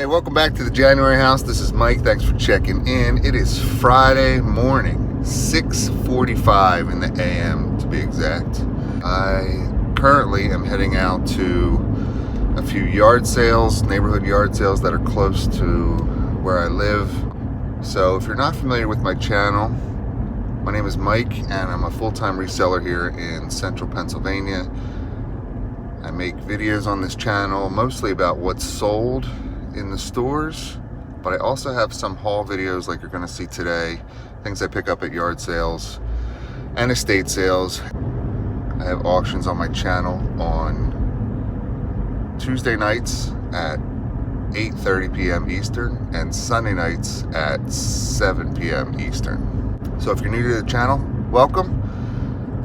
Hey, welcome back to the January House. This is Mike. Thanks for checking in. It is Friday morning, 6:45 in the AM to be exact. I currently am heading out to a few yard sales, neighborhood yard sales that are close to where I live. So if you're not familiar with my channel, my name is Mike and I'm a full-time reseller here in central Pennsylvania. I make videos on this channel mostly about what's sold in the stores, but I also have some haul videos like you're going to see today, things I pick up at yard sales and estate sales. I have auctions on my channel on Tuesday nights at 8:30 p.m. Eastern and Sunday nights at 7 p.m. Eastern. So if you're new to the channel, welcome,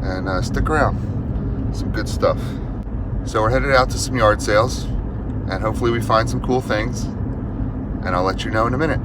and stick around. Some good stuff. So we're headed out to some yard sales, and hopefully we find some cool things, and I'll let you know in a minute.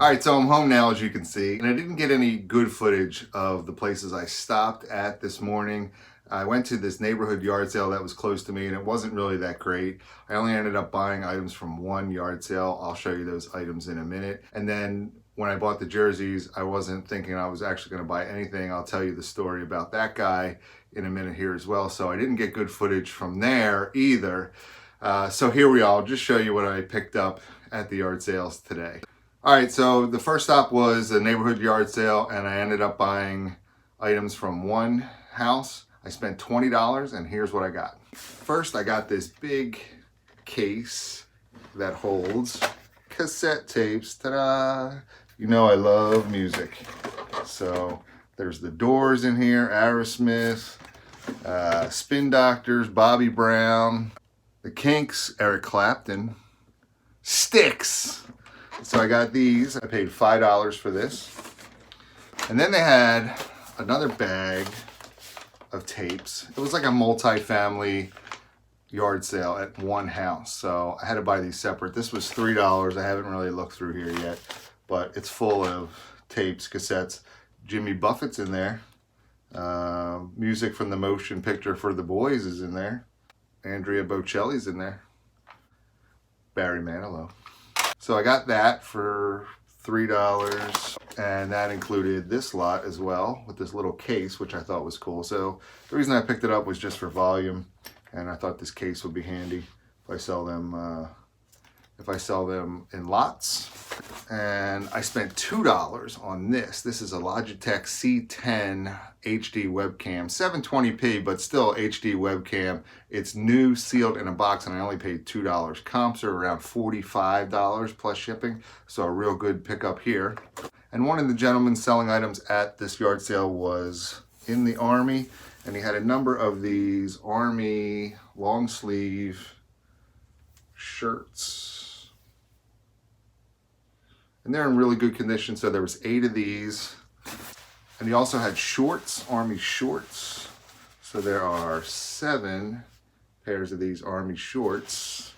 All right, so I'm home now, as you can see, and I didn't get any good footage of the places I stopped at this morning. I went to this neighborhood yard sale that was close to me, and it wasn't really that great. I only ended up buying items from one yard sale. I'll show you those items in a minute. And then when I bought the jerseys, I wasn't thinking I was actually going to buy anything. I'll tell you the story about that guy in a minute here as well. So I didn't get good footage from there either. So here we are. I'll just show you what I picked up at the yard sales today. All right, so the first stop was a neighborhood yard sale, and I ended up buying items from one house. I spent $20, and here's what I got. First, I got this big case that holds cassette tapes. Ta-da! You know I love music. So there's the Doors in here, Aerosmith, Spin Doctors, Bobby Brown, the Kinks, Eric Clapton, Styx. So I got these. I paid $5 for this. And then they had another bag of tapes. It was like a multi-family yard sale at one house. So I had to buy these separate. This was $3. I haven't really looked through here yet, but it's full of tapes, cassettes. Jimmy Buffett's in there. Music from the motion picture For the Boys is in there. Andrea Bocelli's in there. Barry Manilow. So I got that for $3, and that included this lot as well with this little case, which I thought was cool. So the reason I picked it up was just for volume, and I thought this case would be handy if I sell them in lots. And I spent $2 on this. This is a Logitech C10 HD webcam, 720p, but still HD webcam. It's new, sealed in a box, and I only paid $2. Comps are around $45 plus shipping, so a real good pickup here. And one of the gentlemen selling items at this yard sale was in the Army, and he had a number of these Army long sleeve shirts. And they're in really good condition, so there was 8 of these. And he also had shorts, Army shorts. So there are 7 pairs of these Army shorts.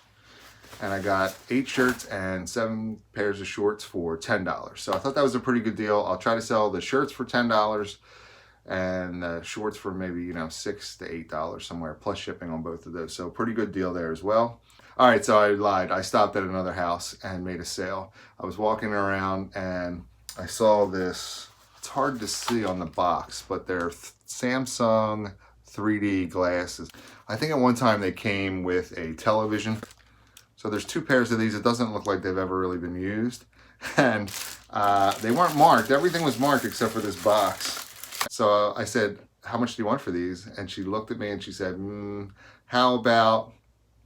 And I got 8 shirts and 7 pairs of shorts for $10. So I thought that was a pretty good deal. I'll try to sell the shirts for $10 and the shorts for maybe, $6 to $8 somewhere, plus shipping on both of those. So pretty good deal there as well. All right, so I lied. I stopped at another house and made a sale. I was walking around and I saw this. It's hard to see on the box, but they're Samsung 3D glasses. I think at one time they came with a television. So there's 2 pairs of these. It doesn't look like they've ever really been used. And they weren't marked. Everything was marked except for this box. So I said, how much do you want for these? And she looked at me and she said, how about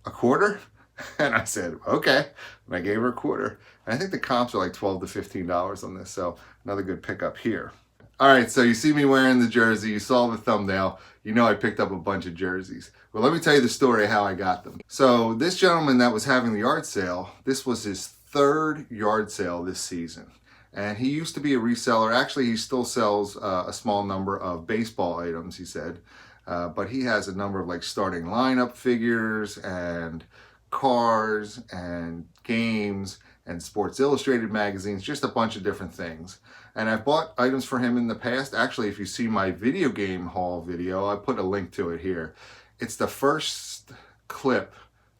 a quarter? And I said, okay. And I gave her a quarter. And I think the comps are like $12 to $15 on this. So another good pickup here. All right, so you see me wearing the jersey. You saw the thumbnail. You know I picked up a bunch of jerseys. Well, let me tell you the story of how I got them. So this gentleman that was having the yard sale, this was his 3rd yard sale this season. And he used to be a reseller. Actually, he still sells a small number of baseball items, he said. But he has a number of like starting lineup figures and cars and games and Sports Illustrated magazines, just a bunch of different things. And I've bought items for him in the past. Actually, if you see my video game haul video, I put a link to it here. It's the first clip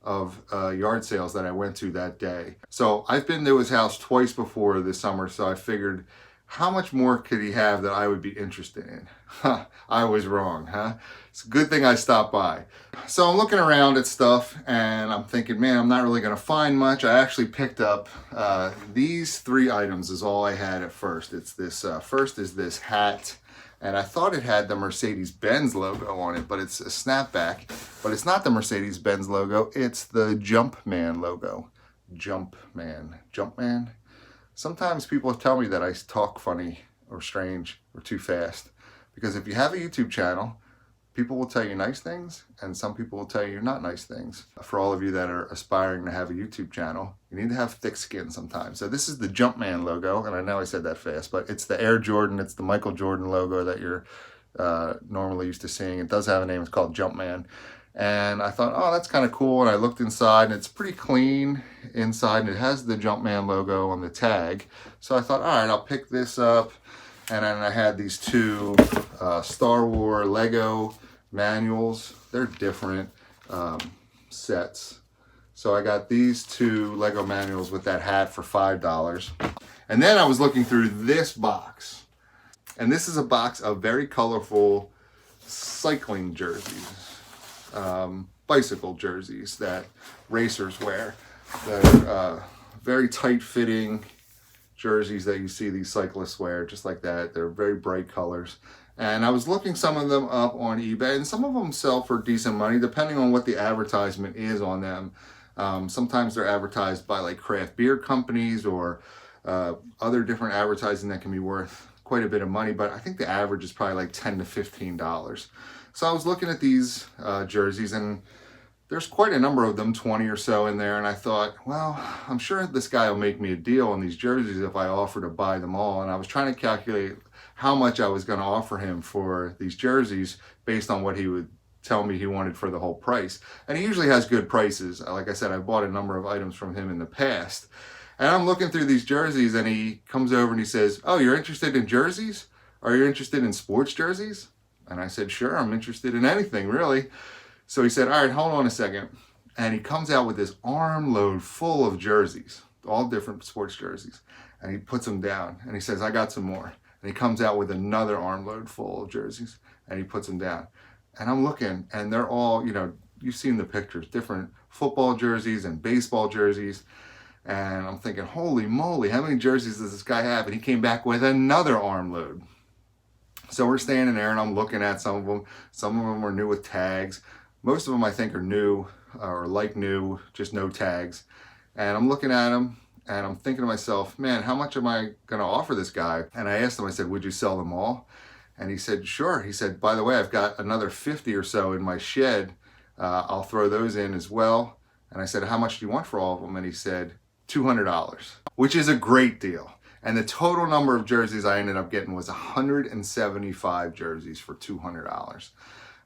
of yard sales that I went to that day. So I've been to his house twice before this summer, so I figured, how much more could he have that I would be interested in? I was wrong, huh? It's a good thing I stopped by. So I'm looking around at stuff and I'm thinking, man, I'm not really gonna find much. I actually picked up these 3 items is all I had at first. It's this, first is this hat. And I thought it had the Mercedes-Benz logo on it, but it's a snapback. But it's not the Mercedes-Benz logo, it's the Jumpman logo. Jumpman. Sometimes people tell me that I talk funny or strange or too fast. Because if you have a YouTube channel, people will tell you nice things, and some people will tell you not nice things. For all of you that are aspiring to have a YouTube channel, you need to have thick skin sometimes. So this is the Jumpman logo, and I know I said that fast, but it's the Air Jordan, it's the Michael Jordan logo that you're normally used to seeing. It does have a name, it's called Jumpman. And I thought, oh, that's kind of cool. And I looked inside, and it's pretty clean inside, and it has the Jumpman logo on the tag. So I thought, all right, I'll pick this up. And then I had these 2 Star Wars Lego manuals. They're different sets. So I got these 2 Lego manuals with that hat for $5. And then I was looking through this box. And this is a box of very colorful cycling jerseys. Bicycle jerseys that racers wear. They're very tight-fitting jerseys that you see these cyclists wear, just like that. They're very bright colors. And I was looking some of them up on eBay, and some of them sell for decent money, depending on what the advertisement is on them. Sometimes they're advertised by like craft beer companies or other different advertising that can be worth quite a bit of money, but I think the average is probably like $10 to $15. So I was looking at these jerseys, and there's quite a number of them, 20 or so in there, and I thought, well, I'm sure this guy will make me a deal on these jerseys if I offer to buy them all. And I was trying to calculate how much I was going to offer him for these jerseys based on what he would tell me he wanted for the whole price. And he usually has good prices. Like I said, I bought a number of items from him in the past. And I'm looking through these jerseys, and he comes over and he says, oh, you're interested in jerseys? Are you interested in sports jerseys? And I said, sure, I'm interested in anything, really. So he said, all right, hold on a second. And he comes out with this armload full of jerseys, all different sports jerseys. And he puts them down, and he says, I got some more. And he comes out with another armload full of jerseys, and he puts them down. And I'm looking, and they're all, you know, you've seen the pictures, different football jerseys and baseball jerseys. And I'm thinking, holy moly, how many jerseys does this guy have? And he came back with another armload. So we're standing there, and I'm looking at some of them. Some of them are new with tags. Most of them I think are new or like new, just no tags. And I'm looking at them, and I'm thinking to myself, man, how much am I going to offer this guy? And I asked him, I said, would you sell them all? And he said, sure. He said, by the way, I've got another 50 or so in my shed. I'll throw those in as well. And I said, how much do you want for all of them? And he said, $200, which is a great deal. And the total number of jerseys I ended up getting was 175 jerseys for $200.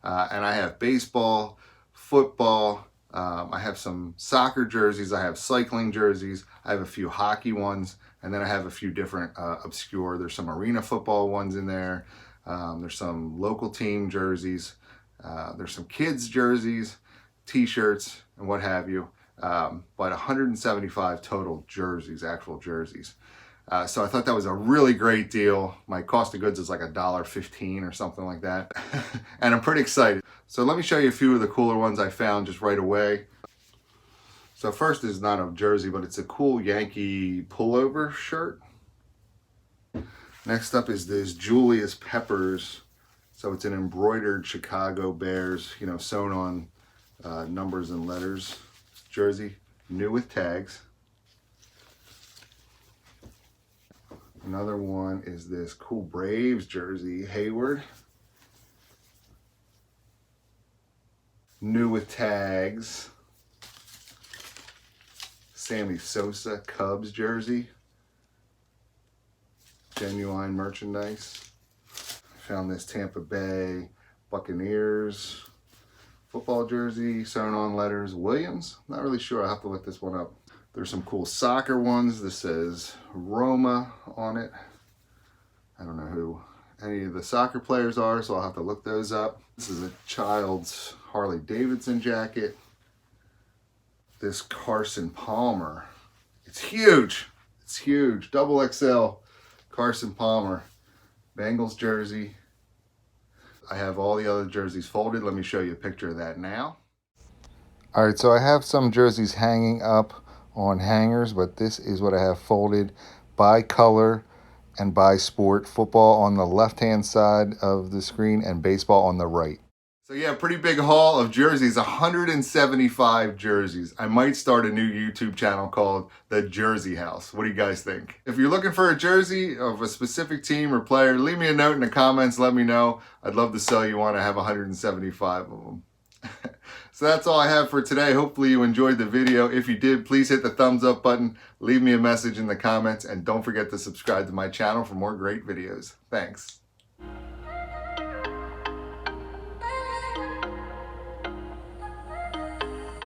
And I have baseball, football, I have some soccer jerseys, I have cycling jerseys, I have a few hockey ones, and then I have a few different obscure, there's some arena football ones in there, there's some local team jerseys, there's some kids jerseys, t-shirts, and what have you, but 175 total jerseys, actual jerseys. So I thought that was a really great deal. My cost of goods is like $1.15 or something like that. And I'm pretty excited. So let me show you a few of the cooler ones I found just right away. So first is not a jersey, but it's a cool Yankee pullover shirt. Next up is this Julius Peppers. So it's an embroidered Chicago Bears, you know, sewn on numbers and letters jersey, new with tags. Another one is this cool Braves jersey, Hayward. New with tags. Sammy Sosa Cubs jersey. Genuine merchandise. Found this Tampa Bay Buccaneers football jersey, sewn on letters, Williams. Not really sure, I'll have to look this one up. There's some cool soccer ones. This says Roma on it. I don't know who any of the soccer players are, so I'll have to look those up. This is a child's Harley Davidson jacket. this Carson Palmer. It's huge. It's huge. Double XL Carson Palmer. Bengals jersey. I have all the other jerseys folded. Let me show you a picture of that now. All right, so I have some jerseys hanging up on hangers, but this is what I have folded by color and by sport. Football on the left-hand side of the screen and baseball on the right. So yeah, pretty big haul of jerseys, 175 jerseys. I might start a new YouTube channel called The Jersey House. What do you guys think? If you're looking for a jersey of a specific team or player, leave me a note in the comments, let me know. I'd love to sell you one. I have 175 of them. So that's all I have for today. Hopefully you enjoyed the video. If you did, please hit the thumbs up button, leave me a message in the comments, and don't forget to subscribe to my channel for more great videos. Thanks.